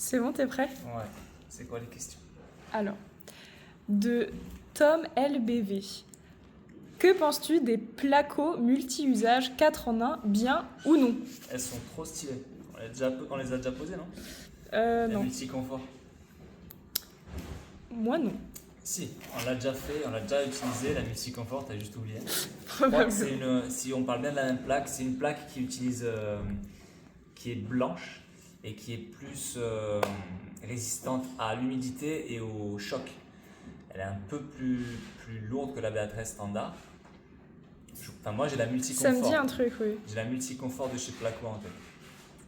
C'est bon, t'es prêt? Ouais. C'est quoi les questions? Alors, de Tom LBV. Que penses-tu des placos multi-usages 4 en 1, bien ou non? Elles sont trop stylées. On les a déjà posées, non? La Non. multi-confort. Moi, non. Si, on l'a déjà fait, on l'a déjà utilisé, la multi-confort, t'as juste oublié. Je crois que c'est si on parle bien de la même plaque, c'est une plaque qui est blanche et qui est plus résistante à l'humidité et au choc. Elle est un peu plus lourde que la BA13 standard. Enfin, moi j'ai la multi-confort. Ça me dit un truc, oui. J'ai la multi-confort de chez Placo en tête.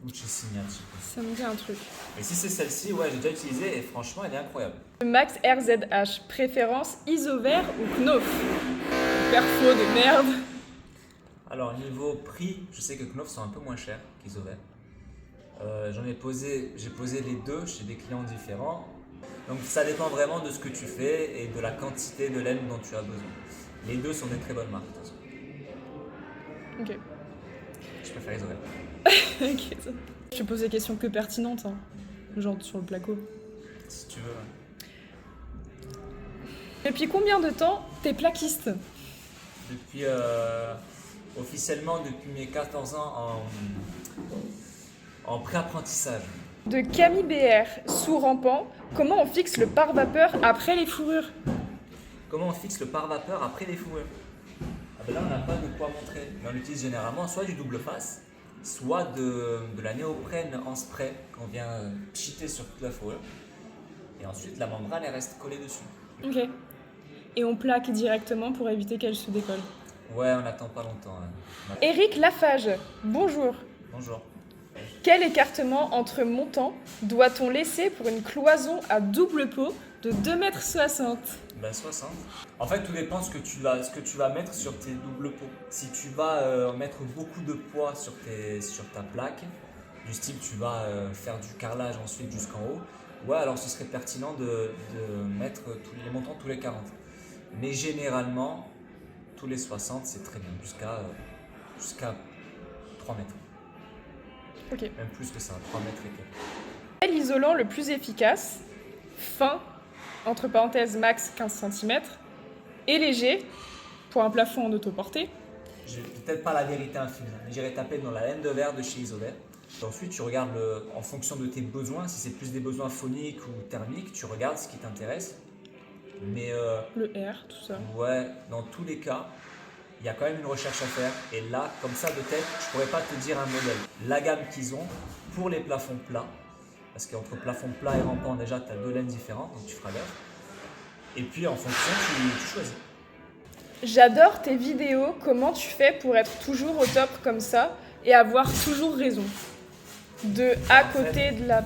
Ou de chez Signal, je sais pas. Ça me dit un truc. Mais si c'est celle-ci, ouais, j'ai déjà utilisé et franchement, elle est incroyable. Max RZH. Préférence Isover ou Knauf? Perfo de merde. Alors, niveau prix, je sais que Knauf sont un peu moins chers qu'Isover. J'ai posé les deux chez des clients différents. Donc, ça dépend vraiment de ce que tu fais et de la quantité de laine dont tu as besoin. Les deux sont des très bonnes marques, de toute façon. Ok. Je préfère Isover. Ok, ça. Je te pose des questions que pertinentes, hein. Genre sur le placo. Si tu veux. Depuis combien de temps t'es plaquiste? Depuis, officiellement, depuis mes 14 ans en pré-apprentissage. De Camille BR, sous rampant, comment on fixe le pare-vapeur après les fourrures? Comment on fixe le pare-vapeur après les fourrures? Ah ben là, on n'a pas de quoi montrer. Mais on utilise généralement soit du double face, soit de la néoprène en spray qu'on vient pchiter sur toute la fourrure. Et ensuite, la membrane, elle reste collée dessus. Ok. Et on plaque directement pour éviter qu'elle se décolle. Ouais, on n'attend pas longtemps. Hein. Eric Lafage, bonjour. Bonjour. Quel écartement entre montants doit-on laisser pour une cloison à double pot de 2,60 m? Ben 60. En fait, tout dépend ce que tu vas mettre sur tes doubles pots. Si tu vas mettre beaucoup de poids sur ta plaque, du style tu vas faire du carrelage ensuite jusqu'en haut, ouais, alors ce serait pertinent de mettre les montants tous les 40. Mais généralement, tous les 60, c'est très bien, jusqu'à 3 mètres. Ok. Même plus que ça, 3 mètres et quelques. Quel isolant le plus efficace? Fin, entre parenthèses max 15 cm, et léger, pour un plafond en autoportée. J'ai peut-être pas la vérité infinie, mais j'irai taper dans la laine de verre de chez Isover. Et ensuite, tu regardes en fonction de tes besoins, si c'est plus des besoins phoniques ou thermiques, tu regardes ce qui t'intéresse. Mais Le R, tout ça. ouais, dans tous les cas, il y a quand même une recherche à faire. Et là, comme ça de tête, je pourrais pas te dire un modèle. La gamme qu'ils ont pour les plafonds plats, parce qu'entre plafond plat et rampant, déjà, tu as deux laines différentes, donc tu feras gaffe. Et puis en fonction, tu choisis. J'adore tes vidéos, comment tu fais pour être toujours au top comme ça et avoir toujours raison? De à côté de la...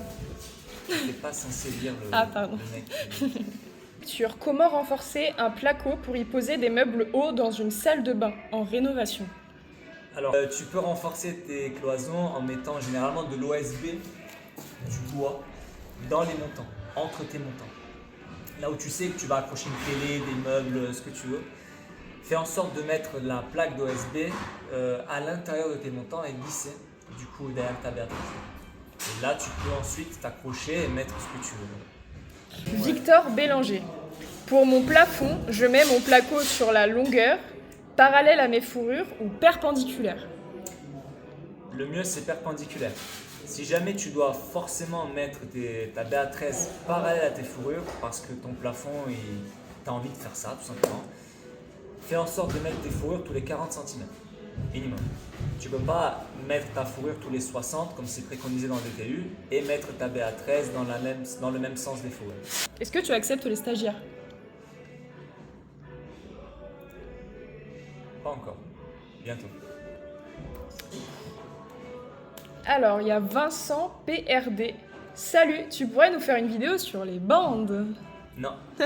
T'es pas censé lire le, Ah, pardon. le mec. Sur comment renforcer un placo pour y poser des meubles hauts dans une salle de bain en rénovation. Alors, tu peux renforcer tes cloisons en mettant généralement de l'OSB, du bois, dans les montants, entre tes montants. Là où tu sais que tu vas accrocher une télé, des meubles, ce que tu veux. Fais en sorte de mettre la plaque d'OSB à l'intérieur de tes montants et glisser du coup derrière ta berge. Et là, tu peux ensuite t'accrocher et mettre ce que tu veux. Victor Bélanger. Pour mon plafond, je mets mon placo sur la longueur, parallèle à mes fourrures ou perpendiculaire. Le mieux, c'est perpendiculaire. Si jamais tu dois forcément mettre ta BA13 parallèle à tes fourrures, parce que ton plafond, tu as envie de faire ça, tout simplement, fais en sorte de mettre tes fourrures tous les 40 cm, minimum. Tu ne peux pas mettre ta fourrure tous les 60, comme c'est préconisé dans le DTU, et mettre ta BA13 dans le même sens des fourrures. Est-ce que tu acceptes les stagiaires? Pas encore. Bientôt. Alors, il y a Vincent PRD. Salut, tu pourrais nous faire une vidéo sur les bandes? Non. Je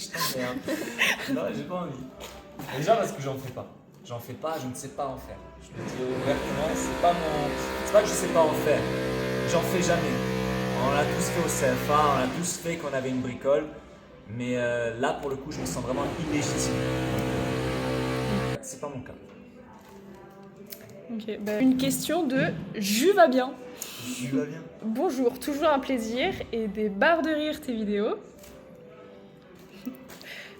t'emmerde. Non, j'ai pas envie. Déjà parce que j'en fais pas. J'en fais pas, je ne sais pas en faire. Je le dis ouvertement, c'est pas que je sais pas en faire. J'en fais jamais. On l'a tous fait au CFA, on l'a tous fait quand on avait une bricole. Mais là, pour le coup, je me sens vraiment illégitime. C'est pas mon cas. Ok, une question de Ju va bien. Tu vas bien? Bonjour, toujours un plaisir et des barres de rire tes vidéos.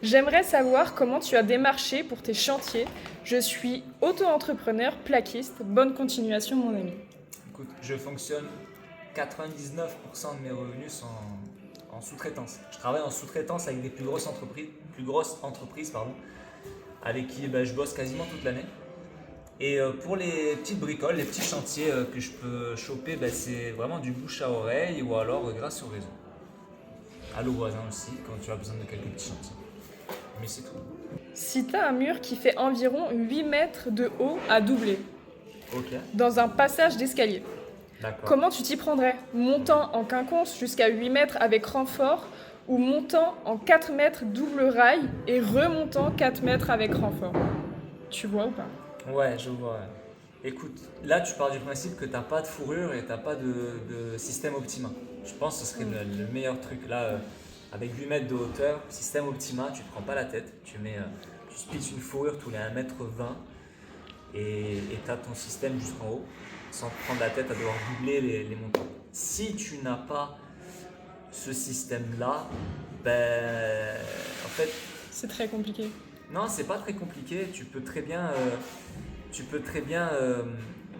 J'aimerais savoir comment tu as démarché pour tes chantiers. Je suis auto-entrepreneur, plaquiste. Bonne continuation, mon ami. Écoute, je fonctionne 99% de mes revenus sont en sous-traitance. Je travaille en sous-traitance avec des plus grosses entreprises pardon, avec qui je bosse quasiment toute l'année. Et pour les petites bricoles, les petits chantiers que je peux choper, c'est vraiment du bouche à oreille ou alors grâce au réseau. À l'eau voisin aussi, quand tu as besoin de quelques petits chantiers. Mais c'est tout. Si t'as un mur qui fait environ 8 mètres de haut à doubler, Ok, dans un passage d'escalier, d'accord. comment tu t'y prendrais? Montant en quinconce jusqu'à 8 mètres avec renfort ou montant en 4 mètres double rail et remontant 4 mètres avec renfort? Tu vois ou pas? Ouais, je vois. Ouais. Écoute, là tu pars du principe que tu n'as pas de fourrure et tu n'as pas de système Optima. Je pense que ce serait le meilleur truc. Là, avec 8 mètres de hauteur, système Optima, tu ne te prends pas la tête. Tu splits une fourrure tous les 1,20 m et tu as ton système jusqu'en haut sans te prendre la tête à devoir doubler les montants. Si tu n'as pas ce système-là, en fait, C'est très compliqué. non, c'est pas très compliqué. Tu peux très bien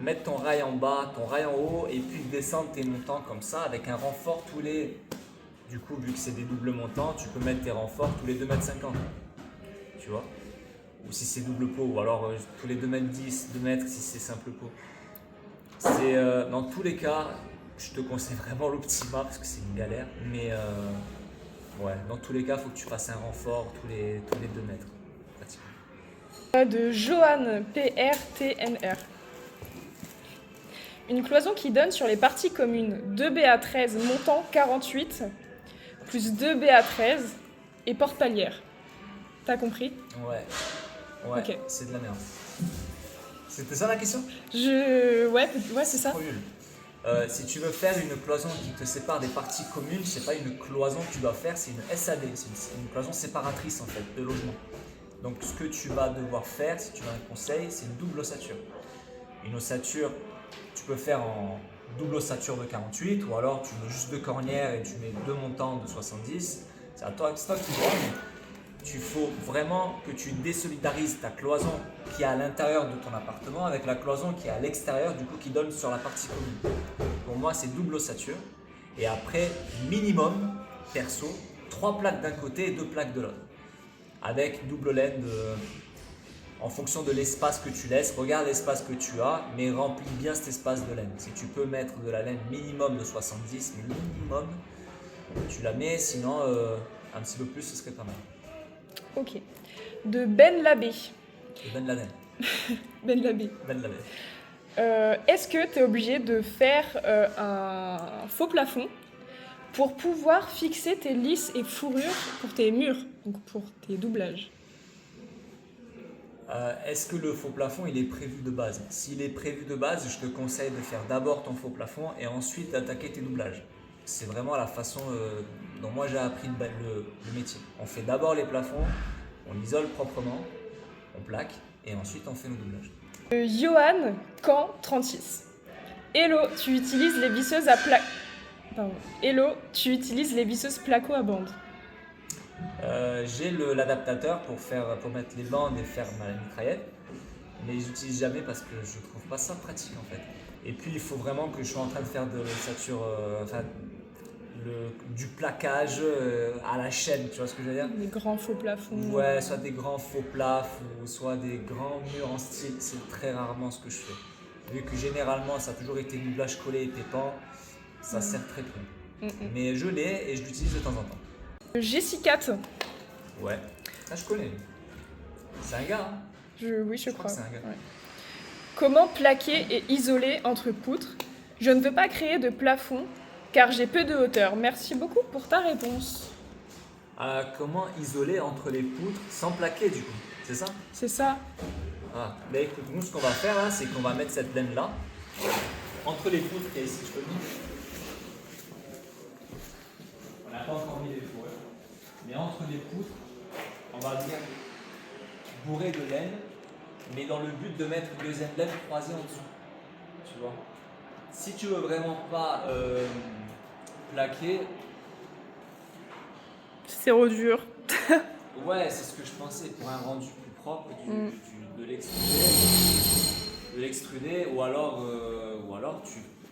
mettre ton rail en bas, ton rail en haut et puis descendre tes montants comme ça avec un renfort tous les. Du coup, vu que c'est des doubles montants, tu peux mettre tes renforts tous les 2,50 m. Tu vois? Ou si c'est double pot, ou alors tous les 2,10 m, 2 mètres si c'est simple pot. Dans tous les cas, je te conseille vraiment l'Optima parce que c'est une galère. Mais ouais, dans tous les cas, il faut que tu fasses un renfort tous les 2 mètres. Pratiquement. De Johan PRTNR. Une cloison qui donne sur les parties communes 2BA13 montant 48 plus 2BA13 et porte palière. T'as compris? Ouais, Ok. c'est de la merde. C'était ça la question? Ouais, c'est ça. Trop nul. Si tu veux faire une cloison qui te sépare des parties communes, c'est pas une cloison que tu dois faire, c'est une SAD, c'est une cloison séparatrice en fait de logement. Donc ce que tu vas devoir faire, si tu veux un conseil, c'est une double ossature. Une ossature, tu peux faire en double ossature de 48 ou alors tu mets juste deux cornières et tu mets deux montants de 70. C'est à toi qui vois. Il faut vraiment que tu désolidarises ta cloison qui est à l'intérieur de ton appartement avec la cloison qui est à l'extérieur, du coup qui donne sur la partie commune. Pour moi, c'est double ossature. Et après, minimum, perso, 3 plaques d'un côté et 2 plaques de l'autre. Avec double laine en fonction de l'espace que tu laisses. Regarde l'espace que tu as, mais remplis bien cet espace de laine. Si tu peux mettre de la laine minimum de 70, minimum, tu la mets. Sinon, un petit peu plus, ce serait pas mal. Ok. De Ben Labé. Et Ben Laden. Ben Labé. Ben Laden. Est-ce que tu es obligé de faire un faux plafond pour pouvoir fixer tes lisses et fourrures pour tes murs, donc pour tes doublages? Est-ce que le faux plafond il est prévu de base? S'il est prévu de base, je te conseille de faire d'abord ton faux plafond et ensuite d'attaquer tes doublages. C'est vraiment la façon dont moi j'ai appris le métier. On fait d'abord les plafonds, on isole proprement, on plaque et ensuite on fait nos doublages. Johan Camp 36. Hello, tu utilises les visseuses à Hello, tu utilises les visseuses placo à bande. J'ai l'adaptateur pour mettre les bandes et faire ma mitraillette, mais je l'utilise jamais parce que je trouve pas ça pratique en fait. Et puis il faut vraiment que je sois en train de faire de l'ossature, du plaquage à la chaîne, tu vois ce que je veux dire? Des grands faux plafonds. Ouais, soit des grands faux plafs ou soit des grands murs en style, c'est très rarement ce que je fais. Vu que généralement ça a toujours été doublage collé et pépant, ça sert très peu. Mais je l'ai et je l'utilise de temps en temps. Jessica. Ouais, ça je connais. C'est un gars, hein? Oui, je crois. Que c'est un gars. Ouais. Comment plaquer et isoler entre poutres? Je ne veux pas créer de plafond car j'ai peu de hauteur. Merci beaucoup pour ta réponse. Comment isoler entre les poutres sans plaquer du coup? C'est ça? C'est ça. Bah écoute, nous ce qu'on va faire là, c'est qu'on va mettre cette laine là entre les poutres qui est ici, je peux le dire. On n'a pas encore mis les fourrures, mais entre les poutres, on va venir bourrer de laine, mais dans le but de mettre une deuxième laine croisée en dessous. Tu vois? Si tu veux vraiment pas plaquer, C'est dur. ouais, c'est ce que je pensais pour un rendu plus propre de l'extruder ou alors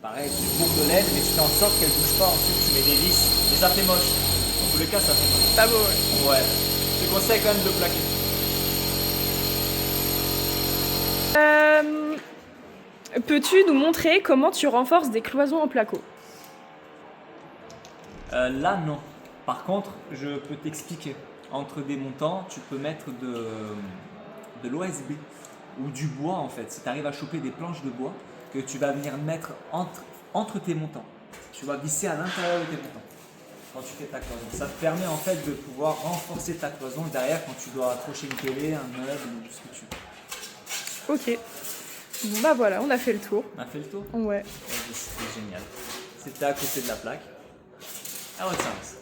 pareil, tu boucles de laine mais tu fais en sorte qu'elle bouge pas. Ensuite, tu mets des vis. Mais ça fait moche. Dans tous les cas, ça fait moche. Pas beau, ouais. Ouais. Je te conseille quand même de plaquer. Peux-tu nous montrer comment tu renforces des cloisons en placo? Là, non. Par contre, je peux t'expliquer. Entre des montants, tu peux mettre de l'OSB ou du bois en fait. Si tu arrives à choper des planches de bois que tu vas venir mettre entre tes montants, tu vas visser à l'intérieur de tes montants quand tu fais ta cloison. Ça te permet en fait de pouvoir renforcer ta cloison derrière quand tu dois accrocher une télé, un meuble ou ce que tu veux. Ok. Bon bah voilà, on a fait le tour. On a fait le tour? Ouais. C'était génial. C'était à côté de la plaque. À votre service.